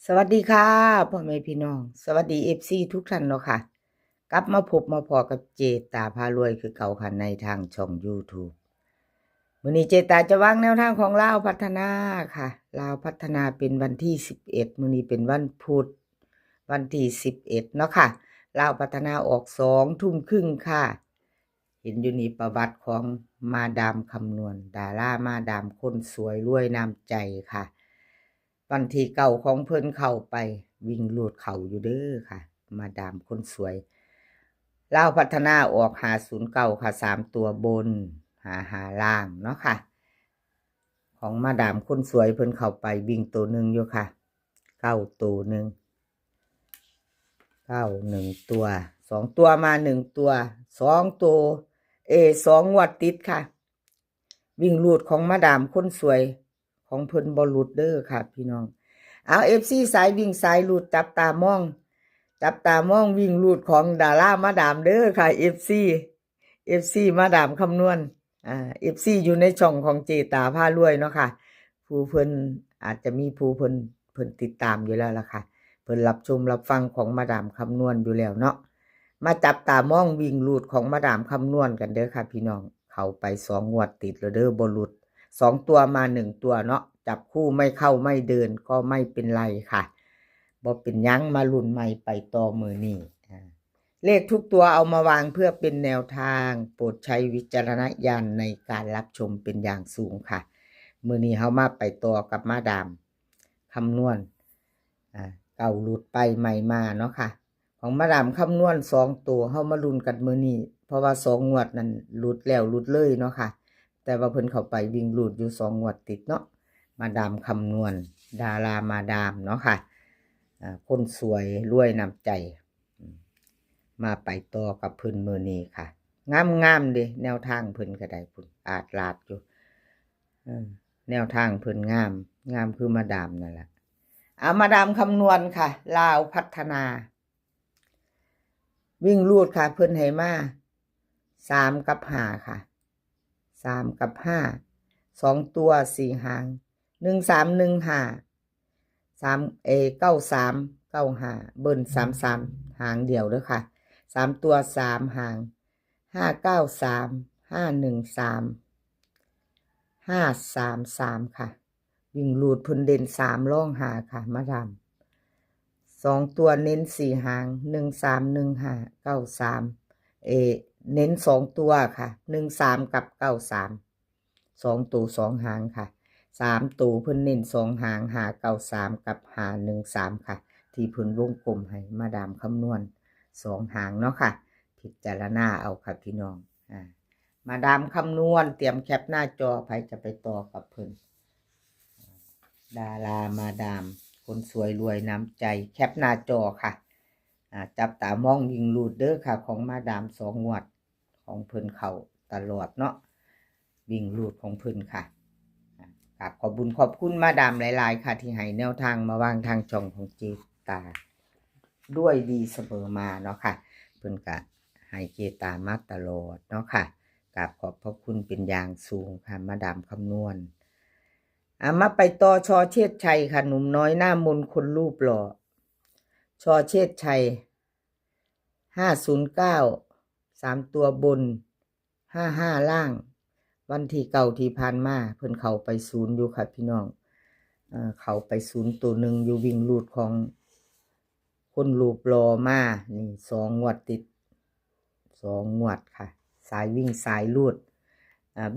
สวัสดีค่ะพ่อแม่พี่น้องสวัสดีFCทุกท่านเนาะค่ะกลับมาพบมาพอกับเจตาพารวยคือเก่าค่ะในทางช่อง YouTube วันนี้เจตาจะวางแนวทางของลาวพัฒนาค่ะลาวพัฒนาเป็นวันที่11มื้อนี้เป็นวันพุธวันที่11เนาะค่ะลาวพัฒนาออก2 ทุ่มครึ่งค่ะเห็นอยู่นี่ประวัติของมาดามคำนวณดารามาดามคนสวยรวยน้ำใจค่ะวันที่เก่าของเพิ่นเข้าไปวิ่งลูดเข่าอยู่เด้อค่ะมาดามคนสวยลาวพัฒนาออก509ค่ะ3ตัวบนหาล่างเนาะค่ะของมาดามคนสวยเพิ่นเข้าไปวิ่งตัวหนึ่งอยู่ค่ะตัวหนึ่ง1ตัว2ตัวมา1ตัว2ตัว2งวดติดค่ะวิ่งลูดของมาดามคนสวยของเพิ่นบ่หลุดเด้อค่ะพี่น้องเอาFCสายวิ่งสายลูดจับตามองวิ่งลูดของดารามาดามเด้อค่ะ FC มาดามคำนวณFC อยู่ในช่องของเจตาพารวยเนาะค่ะผู้เพิ่นอาจจะมีผู้เพิ่นติดตามอยู่แล้วล่ะค่ะเพิ่นรับชมรับฟังของมาดามคำนวณอยู่แล้วเนาะมาจับตามองวิ่งลูดของมาดามคำนวณกันเด้อค่ะพี่น้องเข้าไป2งวดติดแล้วเด้อบ่หลุด2ตัวมา1ตัวเนาะจับคู่ไม่เข้าไม่เดินก็ไม่เป็นไรค่ะบ่เป็นหยังมาลุ้นใหม่ไปต่อมื้อนี้เลขทุกตัวเอามาวางเพื่อเป็นแนวทางโปรดใช้วิจารณญาณในการรับชมเป็นอย่างสูงค่ะมื้อนี้เฮามาไปต่อกับมาดามคำนวณเก่าหลุดไปใหม่มาเนาะค่ะของมาดามคำนวณ2ตัวเฮามาลุ้นกันมื้อนี้เพราะว่า2งวดนั้นหลุดแล้วหลุดเลยเนาะค่ะแต่ว่าเพิ่นเข้าไปวิ่งหลุดอยู่2งวดติดเนาะมาดามคำนวณดารามาดามเนาะค่ะคนสวยรวยน้ำใจมาไปต่อกับเพิ่นมื้อนี้ค่ะงามเด้แนวทางเพิ่นก็ได้พุ่นอาดลาดอยู่แนวทางเพิ่นงามคือมาดามนั่นแหละมาดามคำนวณค่ะลาวพัฒนาวิ่งลูดค่ะเพิ่นให้มา3กับ5ค่ะ3กับ5 2ตัว4หาง1315 9395เบิ้ล33หางเดียวเด้อค่ะ3ตัว3หาง593 513 533ค่ะวิ่งลูดเพิ่นเด่น3ร่องหาค่ะมาดาม2ตัวเน้น4หาง131593เน้น2ตัวค่ะ13กับ93 2ตัว2หางค่ะ3ตัวเพิ่นเน้น2หาง593กับ513ค่ะที่เพิ่นวงกลมให้มาดามคำนวณ2หางเนาะค่ะพิจารณาเอาค่ะพี่น้องมาดามคำนวณเตรียมแคปหน้าจอใครจะไปต่อกับเพิ่นดารามาดามคนสวยรวยน้ำใจแคปหน้าจอค่ะจับตามองวิ่งลูดเด้อค่ะของมาดาม2งวดของเพิ่นเข้าตลอดเนาะวิ่งลูดของเพิ่นค่ะขอบคุณขอบคุณมาดามหลายๆค่ะที่ให้แนวทางมาวางทางช่องของเจตาด้วยดีเสมอมาเนาะค่ะเพิ่นก็ให้เจตามาตลอดเนาะค่ะกราบขอบพระคุณเป็นอย่างสูงค่ะมาดามคำนวณมาไปต่อชอเชษชัยค่ะหนุ่มน้อยหน้ามนต์คนรูปหล่อชอเชษชัย509 3ตัวบน55ล่างวันที่เก่าที่ผ่านมาเพิ่นเข้าไป0อยู่ค่ะพี่น้องเข้าไป0ตัวหนึ่งอยู่วิ่งลูดของคนรูปหล่อมานี่2งวดติด2งวดค่ะสายวิ่งสายลูด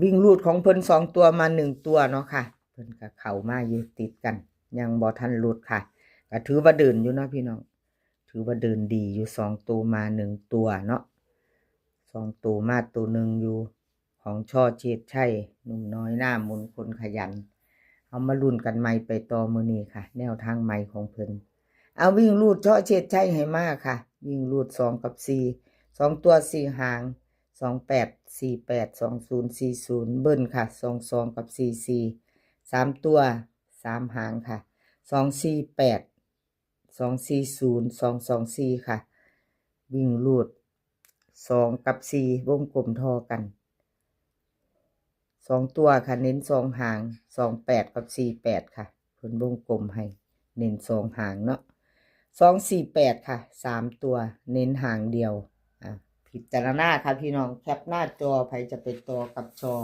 วิ่งลูดของเพิ่น2ตัวมา1ตัวเนาะค่ะเพิ่นก็เข้ามาอยู่ติดกันยังบ่ทันหลุดค่ะก็ถือว่าเดินอยู่เนาะพี่น้องถือว่าเดินดีอยู่2ตัวมา1ตัวเนาะ2ตัวมาตัวหนึ่งอยู่ของช่อเชษชัยหนุ่มน้อยหน้ามนต์คนขยันเอามาลุ้นกันใหม่ไปต่อมื้อนี้ค่ะแนวทางใหม่ของเพิ่นเอาวิ่งลูดช่อเชษชัยให้มาค่ะวิ่งลูด2กับ4 2ตัว4หาง2848 2040เบิ้ลค่ะ22กับ44 3ตัว3หางค่ะ248 240 224ค่ะวิ่งลูด2กับ4วงกลมทอกัน2ตัวค่ะเน้น2หาง28กับ48ค่ะเพิ่นวงกลมให้ เน้นสองหางเนาะ248ค่ะ3ตัวเน้นหางเดียวพิจารณาค่ะพี่น้องแคปหน้าจอใครจะไปต่อกับจอ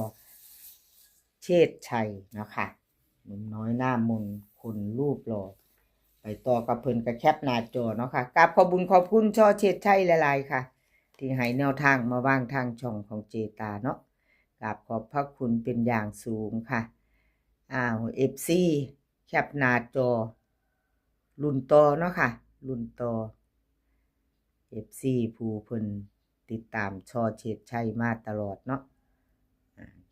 เชษชัยเนาะค่ะหนุ่มน้อยหน้ามนคนรูปหล่อไปต่อกับเพิ่นกับแคปหน้าจอเนาะค่ะกราบขอบคุญขอบคุณช่อเชษชัยหลายๆค่ะที่ให้แนวทางมาว่างทางช่องของเจตาเนาะกราบขอบพระคุณเป็นอย่างสูงค่ะFC แคปหน้าจอรุ่นต่อเนาะค่ะรุ่นต่อ FC ผู้เพิ่นติดตามช่อเชษชัยมาตลอดเนาะ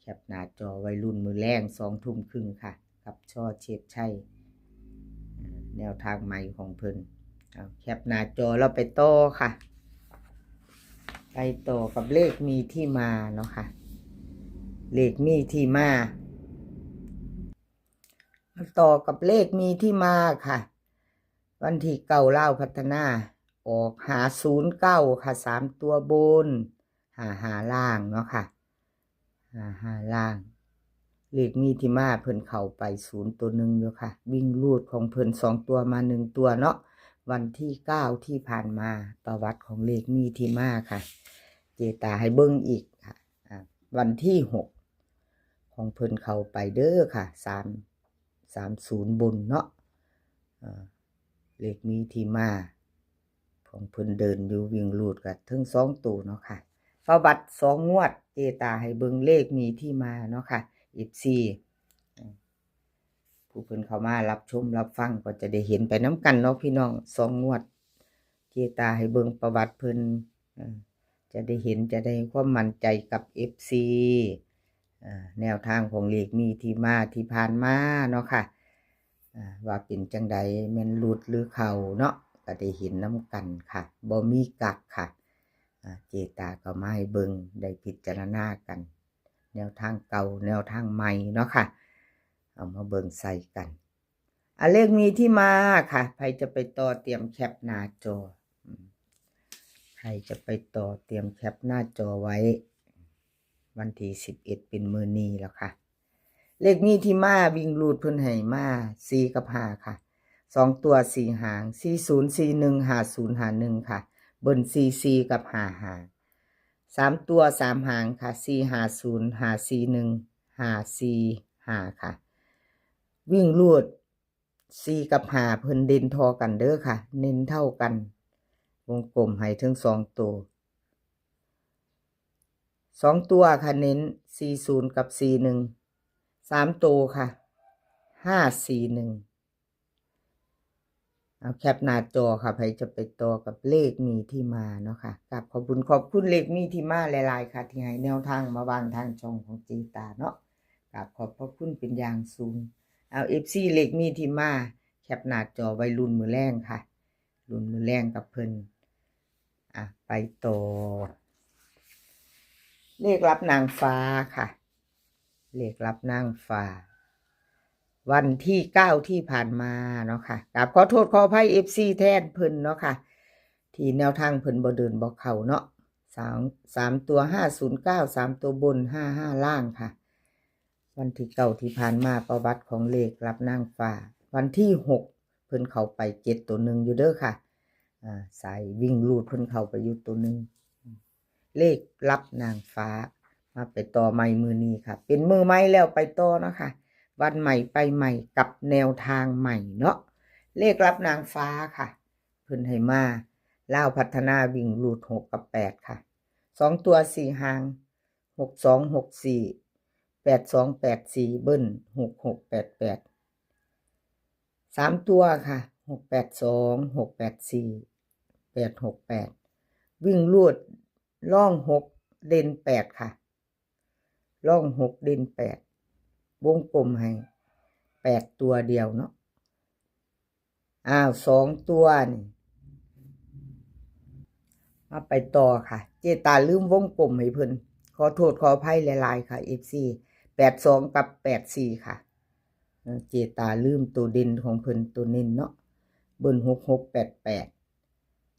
แคปหน้าจอวัยรุ่นมือแรง2 ทุ่มครึ่งค่ะกับช่อเชษชัยแนวทางใหม่ของเพิ่นแคปหน้าจอเราไปต่อค่ะไปต่อกับเลขมีที่มาเนาะค่ะเลขมีที่มาต่อกับเลขมีที่มาค่ะวันที่9เล่าพัฒนาออก509ค่ะ3ตัวบน55ล่างเนาะค่ะ55ล่างเลขมีที่มาเพิ่นเข้าไป0ตัวหนึ่งอยู่ค่ะวิ่งรูดของเพิ่น2ตัวมา1ตัวเนาะวันที่9ที่ผ่านมาประวัติของเลขมีที่มาค่ะเจตาให้เบิ่งอีกค่ะวันที่6ของเพิ่นเข้าไปเด้อค่ะ330บนเนาะเลขมีที่มาของเพิ่นเดินอยู่วิ่งรูดกับถึง2ตัวเนาะค่ะประวัติ2งวดเจตาให้เบิ่งเลขมีที่มาเนาะค่ะผู้เพิ่นเข้ามารับชมรับฟังก็จะได้เห็นไปน้ำกันเนาะพี่น้อง2งวดเจตาให้เบิ่งประวัติเพิ่นจะได้เห็นจะได้ความมั่นใจกับ FC แนวทางของเลขมีที่มาที่ผ่านมาเนาะค่ะว่าเป็นจังใดแม่นหลุดหรือเข้าเนาะก็ได้เห็นน้ำกันค่ะบ่มีกักค่ะเจตาก็มาให้เบิ่งได้พิจารณากันแนวทางเก่าแนวทางใหม่เนาะค่ะเอามาเบิ่งใส่กันเลขมีที่มาค่ะใครจะไปต่อเตรียมแคปหน้าจอใครจะไปต่อเตรียมแคปหน้าจอไว้วันที่11เป็นมื้อนี้แล้วค่ะเลขมีที่มาวิ่งรูดเพิ่นให้มา4กับ5ค่ะ2ตัว4หาง4041 5051ค่ะเบิ้ล44กับ55 3ตัว3หางค่ะ450 541 545ค่ะวิ่งรูด4กับ5เพิ่นเด่นทอกันเด้อค่ะเน้นเท่ากันวงกลมให้ถึง2ตัว2ตัวค่ะเน้น40กับ41 3ตัวค่ะ541เอาแคปหน้าจอค่ะใครจะไปต่อกับเลขมีที่มาเนาะค่ะกับขอบคุณเลขมีที่มาหลายๆค่ะที่ให้แนวทางมาวางทางช่องของจีตาเนาะกับขอบพระคุณเป็นอย่างสูงเอา FC เลขมีที่มาแคปหน้าจอไว้รุ่นมือแรงค่ะรุ่นมือแรงกับเพิ่นไปต่อเลขรับนางฟ้าค่ะเลขรับนางฟ้าวันที่9ที่ผ่านมาเนาะค่ะกราบขอโทษขออภัย FC แทนเพิ่นเนาะค่ะที่แนวทางเพิ่นบ่เดินบ่เข้าเนาะ3ตัว509 3ตัวบน55ล่างค่ะวันที่9ที่ผ่านมาประวัติของเลขรับนางฟ้าวันที่6เพิ่นเข้าไป7ตัวหนึ่งอยู่เด้อค่ะสายวิ่งรูดเพิ่นเข้าไปอยู่ตัวหนึ่งเลขรับนางฟ้ามาไปต่อใหม่มือนี้ค่ะเป็นมือใหม่แล้วไปต่อเนาะค่ะวันใหม่ไปใหม่กับแนวทางใหม่เนาะเลขรับนางฟ้าค่ะเพิ่นให้มาล่าวพัฒนาวิ่งรูด6กับ8ค่ะ2ตัว4หาง6264 8284เบิ้ล6688 3ตัวค่ะ682 684 868วิ่งรูดล่อง6เด่น8ค่ะล่อง6เด่น8วงกลมให้8ตัวเดียวเนาะ2ตัวนี่มาไปต่อค่ะเจตาลืมวงกลมให้เพิ่นขอโทษขออภัยหลายๆค่ะ FC 82กับ84ค่ะเจตาลืมตัวเด่นของเพิ่นตัวเน้นเนาะเบิ้ล6688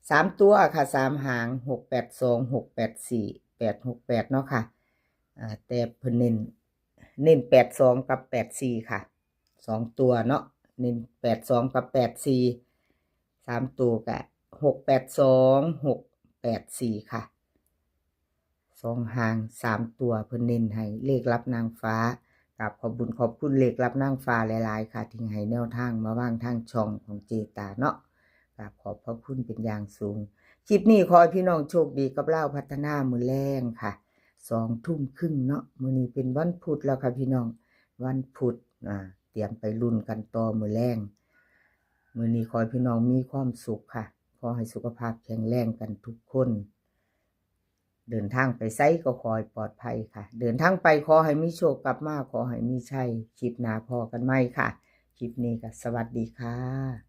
3ตัวค่ะ3หาง682 684 868เนาะค่ะแต่เพิ่นเน้น82กับ84ค่ะ2ตัวเนาะ เน้น82กับ84 3ตัวก็682 684ค่ะ2หาง3ตัวเพิ่นเน้นให้เลขรับนางฟ้ากับขอบคุณเลขรับนางฟ้าหลายๆค่ะที่ให้แนวทางมาวางทางช่องของเจตาเนาะกับขอบพระคุณเป็นอย่างสูงคลิปนี้ขอให้พี่น้องโชคดีกับเล่าพัฒนามื้อแรงค่ะ2 ทุ่มครึ่งเนาะมื้อนี้เป็นวันพุธแล้วค่ะพี่น้องวันพุธเตรียมไปลุ้นกันต่อมื้อแรงมื้อนี้ขอให้พี่น้องมีความสุขค่ะขอให้สุขภาพแข็งแรงกันทุกคนเดินทางไปไสก็ขอให้ปลอดภัยค่ะเดินทางไปขอให้มีโชคกลับมาขอให้มีชัยคลิปหน้าพอกันใหม่ค่ะคลิปนี้ก็สวัสดีค่ะ